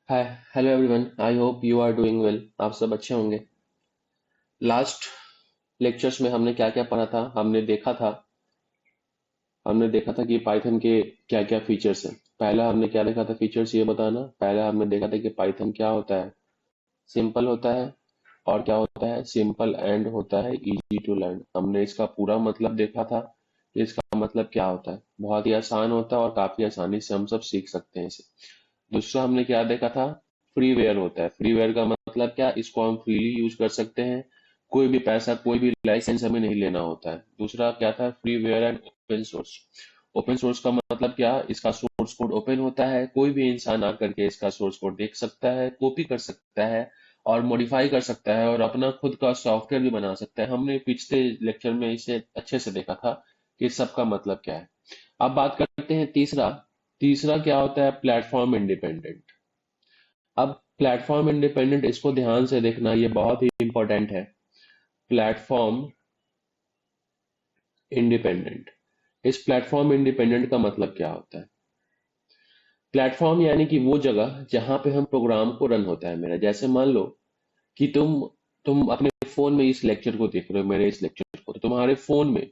Hi hello everyone, I hope you are doing well. आप सब अच्छे होंगे। लास्ट लेक्चर्स में हमने क्या क्या पढ़ा था, हमने देखा था कि पाइथन के क्या क्या फीचर्स हैं। पहला हमने क्या देखा था फीचर्स, ये बताना। पहला हमने देखा था कि पाइथन क्या होता है, सिंपल होता है, और क्या होता है, सिंपल एंड होता है इजी टू लर्न। हमने इसका पूरा मतलब देखा था कि इसका मतलब क्या होता है। बहुत ही आसान होता है और काफी आसानी से हम सब सीख सकते हैं इसे। दूसरा हमने क्या देखा था, फ्रीवेयर होता है। फ्रीवेयर का मतलब क्या, इसको हम फ्रीली यूज कर सकते हैं, कोई भी पैसा कोई भी लाइसेंस हमें नहीं लेना होता है। दूसरा क्या था, freeware and open source. Open source का मतलब क्या, इसका सोर्स कोड ओपन होता है, कोई भी इंसान आकर के इसका सोर्स कोड देख सकता है, कॉपी कर सकता है और मॉडिफाई कर सकता है और अपना खुद का सॉफ्टवेयर भी बना सकता है। हमने पिछले लेक्चर में इसे अच्छे से देखा था कि इस सब का मतलब क्या है। अब बात करते हैं तीसरा। तीसरा क्या होता है, प्लेटफॉर्म इंडिपेंडेंट। अब प्लेटफॉर्म इंडिपेंडेंट, इसको ध्यान से देखना, ये बहुत ही इंपॉर्टेंट है। प्लेटफॉर्म इंडिपेंडेंट, इस प्लेटफॉर्म इंडिपेंडेंट का मतलब क्या होता है। प्लेटफॉर्म यानी कि वो जगह जहां पे हम प्रोग्राम को रन होता है मेरा। जैसे मान लो कि तुम अपने फोन में इस लेक्चर को देख रहे हो, मेरे इस लेक्चर को, तो तुम्हारे फोन में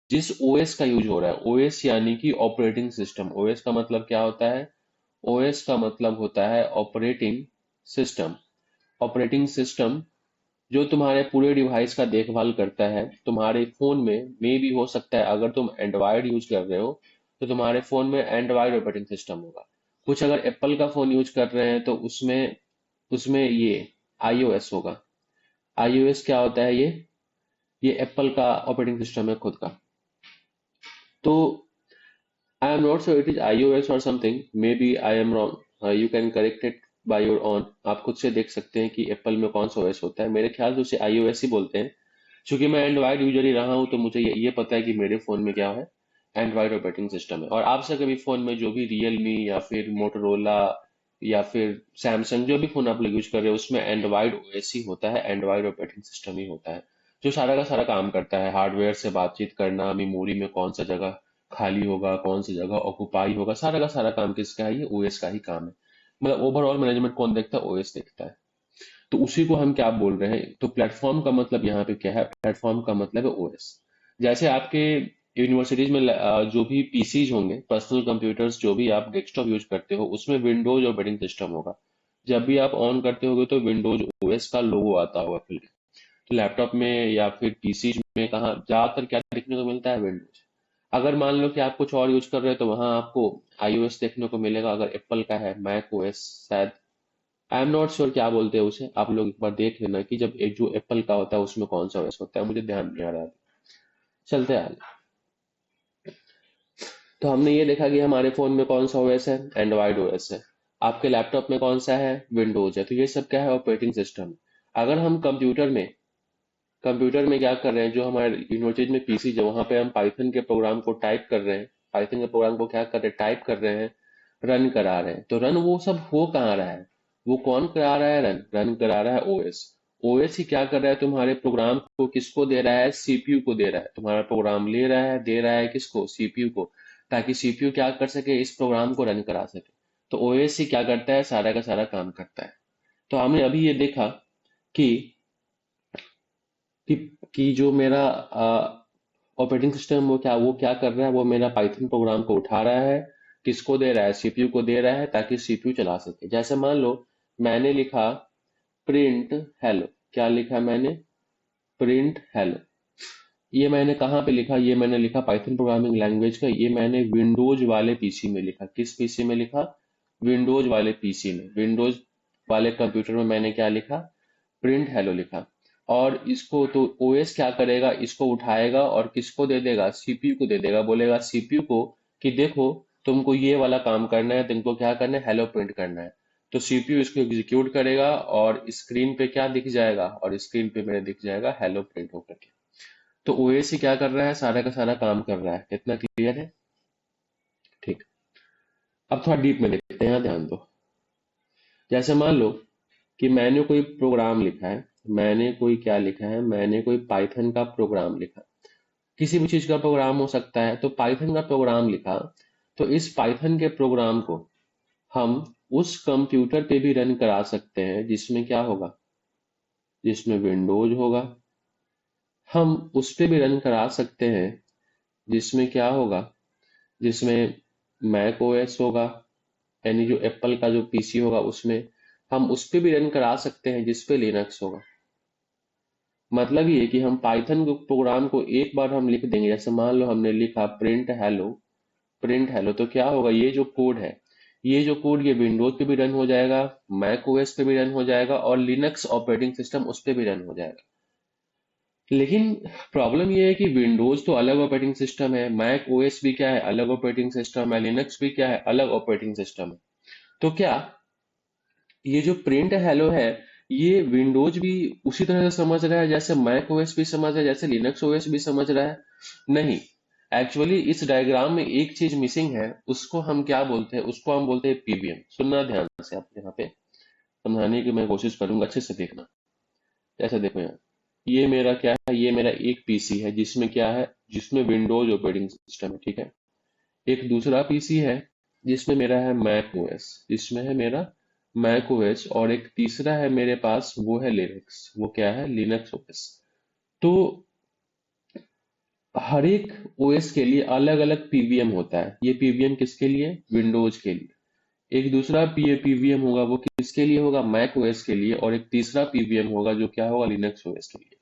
जिस ओएस का यूज हो रहा है, ओएस यानी कि ऑपरेटिंग सिस्टम। ओएस का मतलब क्या होता है, ओएस का मतलब होता है ऑपरेटिंग सिस्टम। ऑपरेटिंग सिस्टम जो तुम्हारे पूरे डिवाइस का देखभाल करता है। तुम्हारे फोन में भी हो सकता है, अगर तुम एंड्रॉयड यूज कर रहे हो तो तुम्हारे फोन में एंड्रॉयड ऑपरेटिंग सिस्टम होगा। कुछ अगर एप्पल का फोन यूज कर रहे हैं तो उसमें उसमें ये आईओएस होगा। आईओएस क्या होता है, ये एप्पल का ऑपरेटिंग सिस्टम है खुद का। तो I am not sure it is iOS or something. Maybe I am wrong. You can correct it by your own. आप खुद से देख सकते हैं कि एप्पल में कौन सा ओएस होता है। मेरे ख्याल से उसे iOS ही बोलते हैं। क्योंकि मैं एंड्रॉयड यूजर ही रहा हूं तो मुझे ये पता है कि मेरे फोन में क्या है, एंड्रॉयड ऑपरेटिंग सिस्टम है। और आपसे कभी फोन में जो भी रियलमी या फिर मोटरोला या फिर सैमसंग, जो भी फोन आप लोग यूज कर रहे हो, उसमें एंड्रॉयड ओएस ही होता है, एंड्रॉयड ऑपरेटिंग सिस्टम ही होता है, जो सारा का सारा काम करता है। हार्डवेयर से बातचीत करना, मेमोरी में कौन सा जगह खाली होगा, कौन सी जगह ऑक्युपाई होगा, सारा का सारा काम किसका है, ये ओएस का ही काम है। मतलब ओवरऑल मैनेजमेंट कौन देखता है, ओएस देखता है। तो उसी को हम क्या बोल रहे हैं, तो प्लेटफॉर्म का मतलब यहाँ पे क्या है, प्लेटफॉर्म का मतलब है ओएस। जैसे आपके यूनिवर्सिटीज में जो भी पीसीज होंगे, पर्सनल कंप्यूटर्स, जो भी आप डेस्कटॉप यूज करते हो, उसमें विंडोज ऑपरेटिंग सिस्टम होगा। जब भी आप ऑन करते होगे तो विंडोज ओएस का लोगो आता होगा खुल के। तो लैपटॉप में या फिर पीसी में कहाँ ज्यादातर क्या देखने को मिलता है, विंडोज। अगर मान लो कि आप कुछ और यूज कर रहे हो तो वहां आपको आईओएस देखने को मिलेगा। अगर एप्पल का है, मैक ओएस शायद, आई एम नॉट श्योर क्या बोलते हैं उसे। आप लोग एक बार देख लेना कि जब एक जो एप्पल का होता है उसमें कौन सा ओएस होता है, मुझे ध्यान नहीं आ रहा है। चलते हैं आगे। तो हमने ये देखा कि हमारे फोन में कौन सा ओएस है, एंड्रॉइड ओएस है। आपके लैपटॉप में कौन सा है, विंडोज है। तो ये सब क्या है, ऑपरेटिंग सिस्टम। अगर हम कंप्यूटर में क्या कर रहे हैं, जो हमारे यूनिवर्सिटी में पीसी, जो वहां पे हम पाइथन के प्रोग्राम को टाइप कर रहे हैं, पाइथन के प्रोग्राम को क्या कर रहे हैं, टाइप कर रहे हैं, रन करा रहे हैं। तो रन वो सब हो कहाँ रहा है, वो कौन करा रहा है, रन रन करा रहा है ओएस। ओएस ही क्या कर रहा है, तुम्हारे प्रोग्राम को किसको दे रहा है, सीपीयू को दे रहा है। तुम्हारा प्रोग्राम ले रहा है, दे रहा है किसको, सीपीयू को, ताकि सीपीयू क्या कर सके, इस प्रोग्राम को रन करा सके। तो ओएस ही क्या करता है, सारा का सारा काम करता है। तो हमने अभी ये देखा कि कि, कि जो मेरा ऑपरेटिंग सिस्टम वो क्या कर रहा है, वो मेरा पाइथन प्रोग्राम को उठा रहा है, किसको दे रहा है, सीपीयू को दे रहा है, ताकि सीपीयू चला सके। जैसे मान लो मैंने लिखा प्रिंट हेलो। क्या लिखा मैंने, प्रिंट हेलो। ये मैंने कहाँ पे लिखा, ये मैंने लिखा पाइथन प्रोग्रामिंग लैंग्वेज का, ये मैंने विंडोज वाले पीसी में लिखा। किस पीसी में लिखा, विंडोज वाले पीसी में, विंडोज वाले कंप्यूटर में मैंने क्या लिखा, प्रिंट हेलो लिखा। और इसको तो ओएस क्या करेगा, इसको उठाएगा और किसको दे देगा, सीपीयू को दे देगा। बोलेगा सीपीयू को कि देखो, तुमको ये वाला काम करना है, तुमको क्या करना है, हेलो प्रिंट करना है। तो सीपीयू इसको एग्जीक्यूट करेगा और स्क्रीन पे क्या दिख जाएगा, और स्क्रीन पे मेरे दिख जाएगा हेलो प्रिंट होकर के। तो ओएस ही क्या कर रहा है, सारा का सारा काम कर रहा है। इतना क्लियर है, ठीक। अब थोड़ा डीप में देखते हैं, यहाँ ध्यान दो। जैसे मान लो कि मैंने कोई प्रोग्राम लिखा है, मैंने कोई क्या लिखा है, मैंने कोई पाइथन का प्रोग्राम लिखा। किसी भी चीज का प्रोग्राम हो सकता है, तो पाइथन का प्रोग्राम लिखा। तो इस पाइथन के प्रोग्राम को हम उस कंप्यूटर पे भी रन करा सकते हैं जिसमें क्या होगा, जिसमें विंडोज होगा। हम उस पे भी रन करा सकते हैं जिसमें क्या होगा, जिसमें मैक ओएस होगा, यानी जो एप्पल का जो पीसी होगा उसमें हम उस पे भी रन करा सकते हैं जिस पे लिनक्स होगा। मतलब ये है कि हम पाइथन प्रोग्राम को एक बार हम लिख देंगे, जैसे मान लो हमने लिखा प्रिंट हेलो, तो क्या होगा, ये जो कोड है, ये जो कोड ये विंडोज पे भी रन हो जाएगा, मैक ओएस पे भी रन हो जाएगा और लिनक्स ऑपरेटिंग सिस्टम उस पे भी रन हो जाएगा। लेकिन प्रॉब्लम ये है कि विंडोज तो अलग ऑपरेटिंग सिस्टम है, मैक ओएस भी क्या है, अलग ऑपरेटिंग सिस्टम है, लिनक्स भी क्या है, अलग ऑपरेटिंग सिस्टम है। तो क्या ये जो प्रिंट हेलो है, ये विंडोज भी उसी तरह से समझ रहा है जैसे मैक ओएस भी समझ रहा है, जैसे लिनक्स ओएस भी समझ रहा है? नहीं, एक्चुअली इस डायग्राम में एक चीज मिसिंग है, उसको हम क्या बोलते हैं, उसको हम बोलते हैं पीवीएम। सुनना ध्यान से, आप यहाँ पे समझाने की मैं कोशिश करूंगा, अच्छे से देखना। जैसे देखो यहाँ, ये मेरा क्या है, ये मेरा एक पीसी है जिसमें क्या है, जिसमें विंडोज ऑपरेटिंग सिस्टम है, ठीक है। एक दूसरा पीसी है जिसमें मेरा है मैक ओएस, जिसमें है मेरा मैक ओएस, और एक तीसरा है मेरे पास, वो है लिनक्स, वो क्या है, लिनक्स ओएस। तो हर एक ओएस के लिए अलग अलग पीवीएम होता है। ये पीवीएम किसके लिए, विंडोज के लिए। एक दूसरा पीवीएम होगा, वो किसके लिए होगा, मैक ओएस के लिए। और एक तीसरा पीवीएम होगा जो क्या होगा, लिनक्स ओएस के लिए।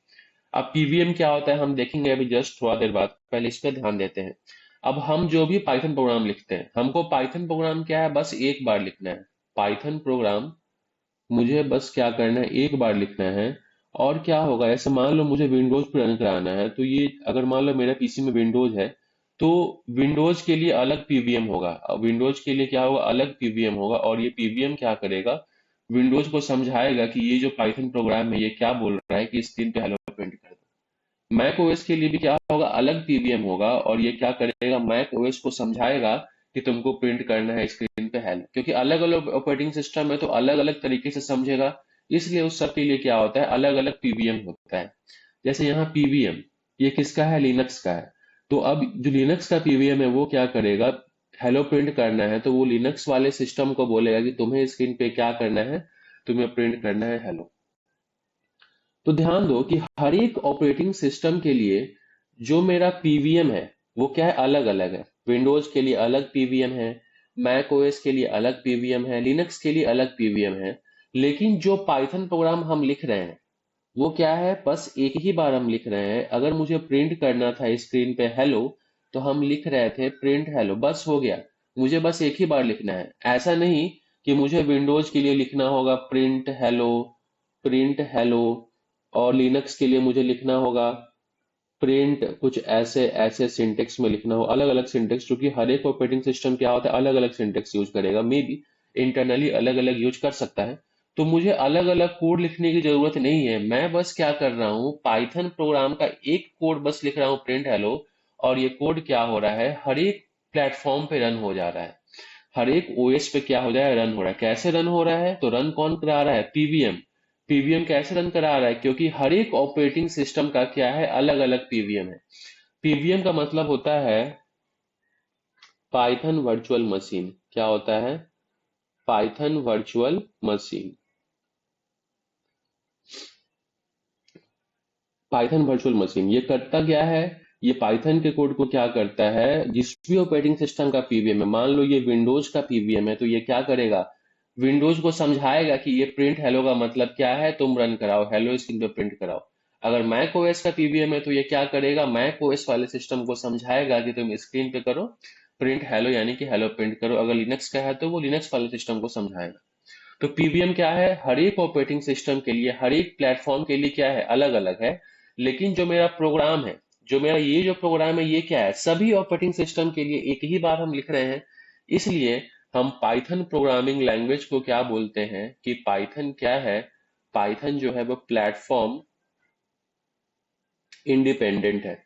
अब पीवीएम क्या होता है हम देखेंगे अभी जस्ट थोड़ा देर बाद, पहले इस पे ध्यान देते हैं। अब हम जो भी पाइथन प्रोग्राम लिखते हैं, हमको पाइथन प्रोग्राम क्या है, बस एक बार लिखना है। पाइथन प्रोग्राम मुझे बस क्या करना है, एक बार लिखना है। और क्या होगा, ऐसे मान लो मुझे विंडोज पे रन कराना है, तो ये अगर मान लो मेरा पीसी में विंडोज है, तो विंडोज के लिए अलग पीवीएम होगा, विंडोज के लिए क्या होगा, अलग पीवीएम होगा। और ये पीवीएम क्या करेगा, विंडोज को समझाएगा कि ये जो पाइथन प्रोग्राम है ये क्या बोल रहा है कि स्क्रीन पे हेलो प्रिंट कर दो। मैक ओएस के लिए भी क्या होगा, अलग पीवीएम होगा, और ये क्या करेगा, मैक ओएस को समझाएगा कि तुमको प्रिंट करना है स्क्रीन पे हेलो। क्योंकि अलग अलग ऑपरेटिंग सिस्टम है तो अलग अलग तरीके से समझेगा, इसलिए उस सब के लिए क्या होता है, अलग अलग पीवीएम होता है। जैसे यहाँ पीवीएम ये किसका है, लिनक्स का है। तो अब जो लिनक्स का पीवीएम है वो क्या करेगा, हेलो प्रिंट करना है तो वो लिनक्स वाले सिस्टम को बोलेगा कि तुम्हें स्क्रीन पे क्या करना है, तुम्हें प्रिंट करना है हेलो। तो ध्यान दो कि हर एक ऑपरेटिंग सिस्टम के लिए जो मेरा पीवीएम है वो क्या है, अलग अलग है। विंडोज के लिए अलग पीवीएम है, मैक ओएस के लिए अलग पीवीएम है, लिनक्स के लिए अलग पीवीएम है। लेकिन जो पाइथन प्रोग्राम हम लिख रहे हैं वो क्या है, बस एक ही बार हम लिख रहे हैं। अगर मुझे प्रिंट करना था स्क्रीन पे हेलो, तो हम लिख रहे थे प्रिंट हेलो, बस हो गया। मुझे बस एक ही बार लिखना है, ऐसा नहीं कि मुझे विंडोज के लिए लिखना होगा प्रिंट हेलो, और लिनक्स के लिए मुझे लिखना होगा प्रिंट कुछ ऐसे ऐसे सिंटेक्स में लिखना हो, अलग अलग सिंटेक्स। क्योंकि हर एक ऑपरेटिंग सिस्टम क्या होता है, अलग अलग सिंटेक्स यूज करेगा, मे बी इंटरनली अलग अलग यूज कर सकता है। तो मुझे अलग अलग कोड लिखने की जरूरत नहीं है, मैं बस क्या कर रहा हूँ, पाइथन प्रोग्राम का एक कोड बस लिख रहा हूँ, प्रिंट हेलो। और ये कोड क्या हो रहा है, हर एक प्लेटफॉर्म पे रन हो जा रहा है, हर एक ओएस पे क्या हो जाए, रन हो रहा है। कैसे रन हो रहा है, तो रन कौन करा रहा है, पीवीएम। पीवीएम कैसे रन करा रहा है, क्योंकि हर एक ऑपरेटिंग सिस्टम का क्या है, अलग अलग पीवीएम है। पीवीएम का मतलब होता है पाइथन वर्चुअल मशीन। क्या होता है, Python virtual machine. Python virtual machine ये करता क्या है, ये पाइथन के कोड को क्या करता है, जिस भी ऑपरेटिंग सिस्टम का पीवीएम है, मान लो ये विंडोज का पीवीएम है, तो ये क्या करेगा, विंडोज को समझाएगा कि ये प्रिंट हेलो का मतलब क्या है, तुम रन कराओ हेलो स्क्रीन पे प्रिंट कराओ। अगर मैक ओएस का पीवीएम है तो ये क्या करेगा, मैक ओएस वाले सिस्टम को समझाएगा कि तुम स्क्रीन पे करो प्रिंट हेलो, यानी कि हेलो प्रिंट करो। अगर लिनक्स का है तो वो लिनक्स वाले सिस्टम को समझाएगा। तो पीवीएम क्या है, हर एक ऑपरेटिंग सिस्टम के लिए, हर एक प्लेटफॉर्म के लिए क्या है, अलग अलग है। लेकिन जो मेरा प्रोग्राम है, जो मेरा ये जो प्रोग्राम है, ये क्या है, सभी ऑपरेटिंग सिस्टम के लिए एक ही बार हम लिख रहे हैं। इसलिए हम पाइथन प्रोग्रामिंग लैंग्वेज को क्या बोलते हैं, कि पाइथन क्या है, पाइथन जो है वो प्लेटफॉर्म इंडिपेंडेंट है।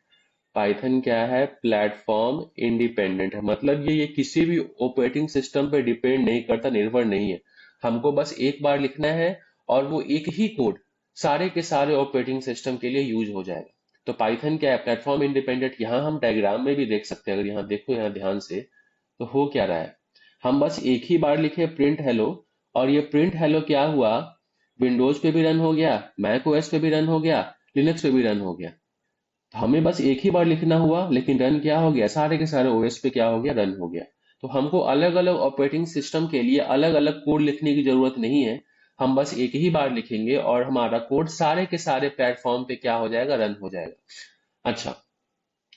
पाइथन क्या है, प्लेटफॉर्म इंडिपेंडेंट है। मतलब ये किसी भी ऑपरेटिंग सिस्टम पे डिपेंड नहीं करता, निर्भर नहीं है। हमको बस एक बार लिखना है और वो एक ही कोड सारे के सारे ऑपरेटिंग सिस्टम के लिए यूज हो जाएगा। तो पाइथन क्या है, प्लेटफॉर्म इंडिपेंडेंट। यहाँ हम डायग्राम में भी देख सकते हैं, अगर यहाँ देखो यहाँ ध्यान से, तो हो क्या रहा है, हम बस एक ही बार लिखे प्रिंट हेलो, और ये प्रिंट हेलो क्या हुआ, विंडोज पे भी रन हो गया, मैक ओएस पे भी रन हो गया, लिनक्स पे भी रन हो गया। तो हमें बस एक ही बार लिखना हुआ, लेकिन रन क्या हो गया, सारे के सारे ओएस पे क्या हो गया, रन हो गया। तो हमको अलग अलग ऑपरेटिंग सिस्टम के लिए अलग अलग कोड लिखने की जरूरत नहीं है। हम बस एक ही बार लिखेंगे और हमारा कोड सारे के सारे प्लेटफॉर्म पे क्या हो जाएगा, रन हो जाएगा। अच्छा,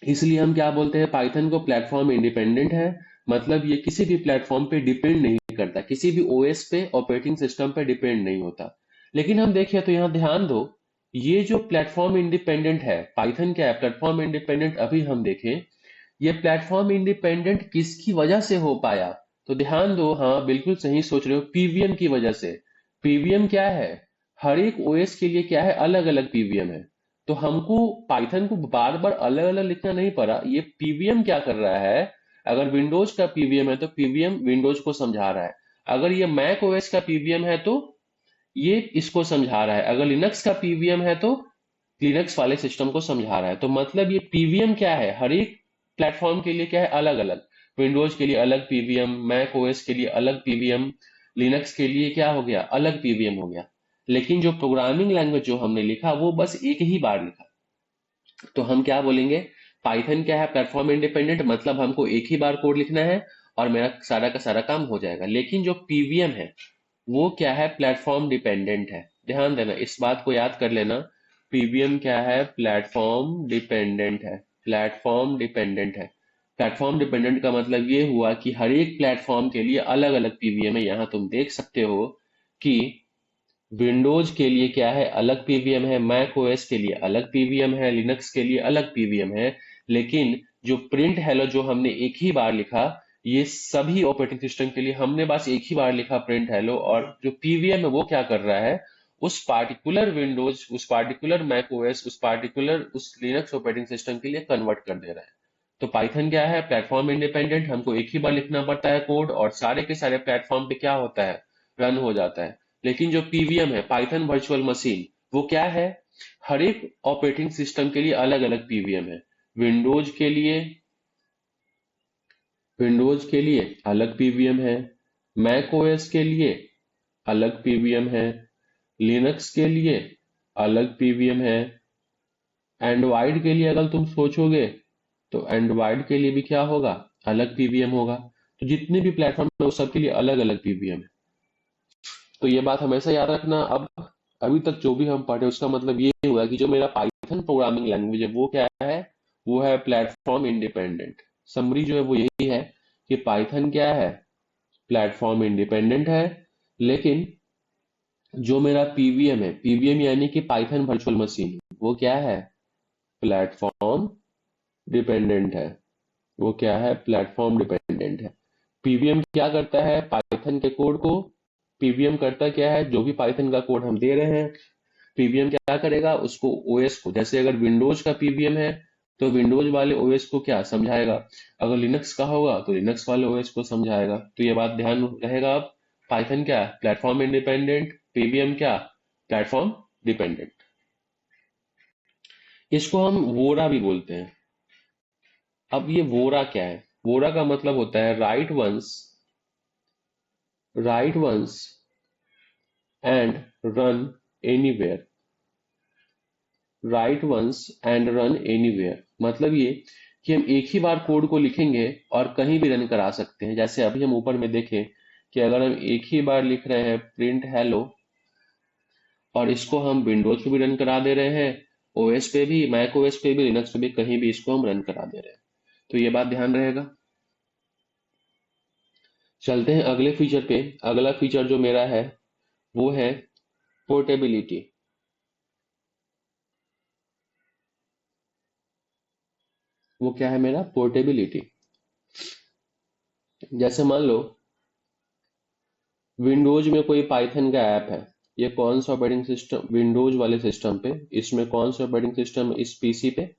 इसलिए हम क्या बोलते हैं, पाइथन को प्लेटफॉर्म इंडिपेंडेंट है। मतलब ये किसी भी प्लेटफॉर्म पे डिपेंड नहीं करता, किसी भी ओएस पे, ऑपरेटिंग सिस्टम पे डिपेंड नहीं होता। लेकिन हम देखिए तो यहाँ ध्यान दो, ये जो प्लेटफॉर्म इंडिपेंडेंट है, पाइथन क्या है, प्लेटफॉर्म इंडिपेंडेंट। अभी हम देखें ये प्लेटफॉर्म इंडिपेंडेंट किसकी वजह से हो पाया, तो ध्यान दो, हाँ बिल्कुल सही सोच रहे हो, पीवीएम की वजह से। पीवीएम क्या है, हर एक ओएस के लिए क्या है, अलग अलग पीवीएम है। तो हमको पाइथन को बार बार अलग अलग लिखना नहीं पड़ा, ये पीवीएम क्या कर रहा है, अगर विंडोज का पीवीएम है तो पीवीएम विंडोज को समझा रहा है, अगर ये मैक ओएस का पीवीएम है तो ये इसको समझा रहा है, अगर लिनक्स का पीवीएम है तो लिनक्स वाले सिस्टम को समझा रहा है। तो मतलब ये पीवीएम क्या है, हर एक प्लेटफॉर्म के लिए क्या है, अलग अलग। विंडोज के लिए अलग पीवीएम, मैक ओएस के लिए अलग पीवीएम, लिनक्स के लिए क्या हो गया, अलग पीवीएम हो गया। लेकिन जो प्रोग्रामिंग लैंग्वेज जो हमने लिखा वो बस एक ही बार लिखा। तो हम क्या बोलेंगे, पाइथन क्या है, प्लेटफॉर्म इंडिपेंडेंट, मतलब हमको एक ही बार कोड लिखना है और मेरा सारा का सारा काम हो जाएगा। लेकिन जो पीवीएम है वो क्या है, प्लेटफॉर्म डिपेंडेंट है। ध्यान देना, इस बात को याद कर लेना, पीवीएम क्या है, प्लेटफॉर्म डिपेंडेंट है। प्लेटफॉर्म डिपेंडेंट है। प्लेटफॉर्म डिपेंडेंट का मतलब ये हुआ कि हर एक प्लेटफॉर्म के लिए अलग अलग पीवीएम है। यहां तुम देख सकते हो कि विंडोज के लिए क्या है, अलग पीवीएम है, मैक ओएस के लिए अलग पीवीएम है, लिनक्स के लिए अलग पीवीएम है। लेकिन जो प्रिंट हेलो जो हमने एक ही बार लिखा, ये सभी ऑपरेटिंग सिस्टम के लिए हमने बस एक ही बार लिखा प्रिंट हेलो, और जो पीवीएम है वो क्या कर रहा है, उस पार्टिकुलर विंडोज, उस पार्टिकुलर मैक ओएस, उस पार्टिकुलर उस लिनक्स ऑपरेटिंग सिस्टम के लिए कन्वर्ट कर दे रहा है। तो पाइथन क्या है, प्लेटफॉर्म इंडिपेंडेंट, हमको एक ही बार लिखना पड़ता है कोड और सारे के सारे प्लेटफॉर्म पे क्या होता है, रन हो जाता है। लेकिन जो पीवीएम है, पाइथन वर्चुअल मशीन, वो क्या है, हर एक ऑपरेटिंग सिस्टम के लिए अलग अलग पीवीएम है। विंडोज के लिए विंडोज के लिए अलग पीवीएम है, मैक ओएस के लिए अलग पीवीएम है, लिनक्स के लिए अलग पीवीएम है, एंड्रॉइड के लिए अगर तुम सोचोगे तो एंड्रॉइड के लिए भी क्या होगा, अलग पीवीएम होगा। तो जितने भी प्लेटफॉर्म है वो सबके लिए अलग अलग पीवीएम है। तो ये बात हमेशा याद रखना। अब अभी तक जो भी हम पढ़े उसका मतलब ये हुआ कि जो मेरा पाइथन प्रोग्रामिंग लैंग्वेज है वो क्या है, वो है प्लेटफॉर्म इंडिपेंडेंट। समरी जो है वो यही है कि पाइथन क्या है, प्लेटफॉर्म इंडिपेंडेंट है। लेकिन जो मेरा पीवीएम है, पीवीएम यानी कि पाइथन वर्चुअल मशीन, वो क्या है, प्लेटफॉर्म डिपेंडेंट है। वो क्या है, प्लेटफॉर्म डिपेंडेंट है। पीवीएम क्या करता है, पाइथन के कोड को, पीवीएम करता क्या है, जो भी पाइथन का कोड हम दे रहे हैं, पीवीएम क्या करेगा, उसको ओएस को, जैसे अगर विंडोज का पीवीएम है तो विंडोज वाले ओएस को क्या समझाएगा, अगर लिनक्स का होगा तो लिनक्स वाले ओएस को समझाएगा। तो ये बात ध्यान रहेगा। अब पाइथन क्या है, प्लेटफॉर्म इंडिपेंडेंट, पीवीएम क्या, प्लेटफॉर्म डिपेंडेंट। इसको हम वोरा भी बोलते हैं। अब ये वोरा क्या है, वोरा का मतलब होता है write once and run anywhere. Write once and run anywhere मतलब ये कि हम एक ही बार कोड को लिखेंगे और कहीं भी रन करा सकते हैं। जैसे अभी हम ऊपर में देखें कि अगर हम एक ही बार लिख रहे हैं प्रिंट हेलो और इसको हम विंडोज पे भी रन करा दे रहे हैं, ओएस पे भी, मैक ओएस पे भी, लिनक्स पे भी, कहीं भी इसको हम रन करा दे रहे हैं। तो ये बात ध्यान रहेगा। चलते हैं अगले फीचर पे। अगला फीचर जो मेरा है वो है पोर्टेबिलिटी। वो क्या है मेरा, पोर्टेबिलिटी। जैसे मान लो विंडोज में कोई पाइथन का ऐप है, ये कौन सा ऑपरेटिंग सिस्टम, विंडोज वाले सिस्टम पे, इसमें कौन सा ऑपरेटिंग सिस्टम, इस पीसी पे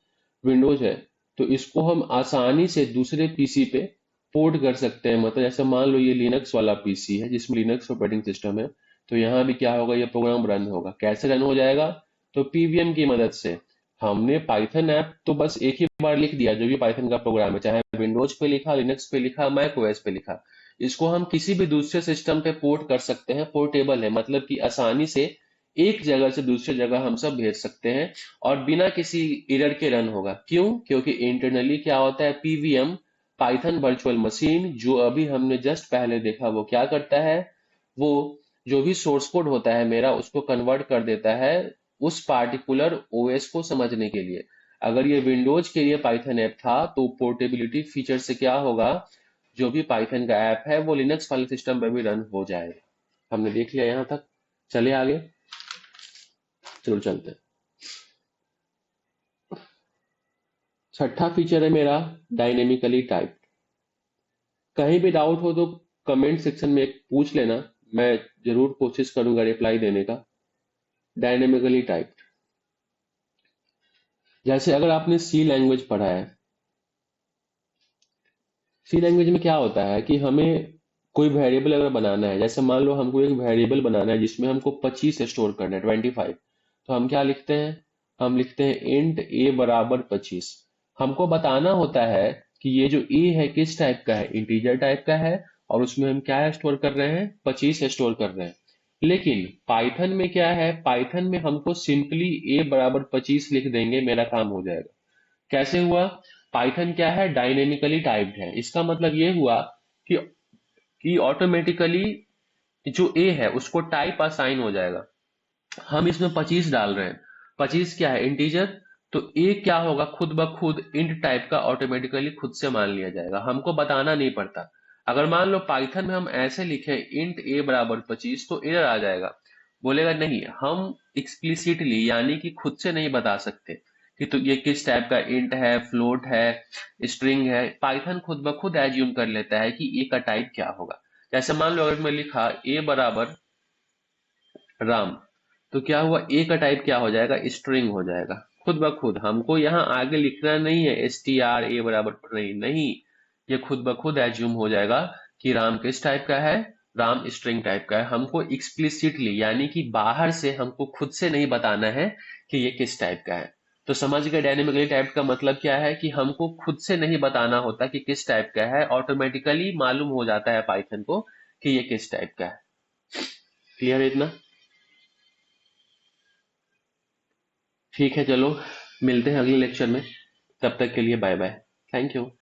विंडोज है, तो इसको हम आसानी से दूसरे पीसी पे पोर्ट कर सकते हैं। मतलब जैसे मान लो ये लिनक्स वाला पीसी है जिसमें लिनक्स ऑपरेटिंग सिस्टम है, तो यहाँ भी क्या होगा, ये प्रोग्राम रन होगा। कैसे रन हो जाएगा, तो पीवीएम की मदद से। हमने पाइथन ऐप तो बस एक ही बार लिख दिया, जो भी पाइथन का प्रोग्राम है, चाहे विंडोज पे लिखा, लिनक्स पे लिखा, मैक ओएस पे लिखा। इसको हम किसी भी दूसरे सिस्टम पे पोर्ट कर सकते हैं। पोर्टेबल है, मतलब कि आसानी से एक जगह से दूसरी जगह हम सब भेज सकते हैं और बिना किसी एरर के रन होगा। क्यों? क्योंकि इंटरनली क्या होता है, पीवीएम पाइथन वर्चुअल मशीन, जो अभी हमने जस्ट पहले देखा, वो क्या करता है, वो जो भी सोर्स कोड होता है मेरा, उसको कन्वर्ट कर देता है उस पार्टिकुलर ओएस को समझने के लिए। अगर ये विंडोज के लिए पाइथन ऐप था तो पोर्टेबिलिटी फीचर से क्या होगा, जो भी पाइथन का ऐप है वो लिनक्स फाइल सिस्टम पे भी रन हो जाएगा। हमने देख लिया यहां तक, चले आगे, चलो चलते हैं। छठा फीचर है मेरा डायनेमिकली टाइप। कहीं भी डाउट हो तो कमेंट सेक्शन में पूछ लेना, मैं जरूर कोशिश करूंगा रिप्लाई देने का। डायनेमिकली टाइप, जैसे अगर आपने सी लैंग्वेज पढ़ा है, सी लैंग्वेज में क्या होता है कि हमें कोई वेरिएबल अगर बनाना है, जैसे मान लो हमको एक वेरिएबल बनाना है जिसमें हमको 25 स्टोर करना है, 25, तो हम क्या लिखते हैं, हम लिखते हैं इंट ए बराबर 25। हमको बताना होता है कि ये जो ए है किस टाइप का है, इंटीजर टाइप का है, और उसमें हम क्या स्टोर कर रहे हैं, 25 स्टोर कर रहे हैं। लेकिन पाइथन में क्या है, पाइथन में हमको सिंपली ए बराबर 25 लिख देंगे, मेरा काम हो जाएगा। कैसे हुआ? पाइथन क्या है, डायनेमिकली टाइप्ड है। इसका मतलब ये हुआ कि ऑटोमेटिकली जो ए है उसको टाइप असाइन हो जाएगा। हम इसमें 25 डाल रहे हैं, 25 क्या है, इंटीजर, तो ए क्या होगा, खुद ब खुद इंट टाइप का ऑटोमेटिकली खुद से मान लिया जाएगा, हमको बताना नहीं पड़ता। अगर मान लो पाइथन में हम ऐसे लिखे इंट ए बराबर 25 तो एरर आ जाएगा, बोलेगा नहीं, हम एक्सप्लिसिटली यानी कि खुद से नहीं बता सकते कि तो ये किस टाइप का इंट है, फ्लोट है, स्ट्रिंग है। पाइथन खुद ब खुद एज्यूम कर लेता है कि ए का टाइप क्या होगा। जैसे मान लो अगर मैं लिखा ए बराबर राम, तो क्या हुआ, ए का टाइप क्या हो जाएगा, स्ट्रिंग हो जाएगा खुद ब खुद। हमको यहाँ आगे लिखना नहीं है str ए बराबर नहीं, नहीं, ये खुद ब खुद एज्यूम हो जाएगा कि राम किस टाइप का है, राम स्ट्रिंग टाइप का है। हमको एक्सप्लिसिटली यानी कि बाहर से हमको खुद से नहीं बताना है कि ये किस टाइप का है। तो समझ गए डायनेमिकली टाइप का मतलब क्या है, कि हमको खुद से नहीं बताना होता कि किस टाइप का है, ऑटोमेटिकली मालूम हो जाता है पाइथन को कि ये किस टाइप का है। क्लियर है इतना? ठीक है, चलो मिलते हैं अगले लेक्चर में, तब तक के लिए बाय बाय, थैंक यू।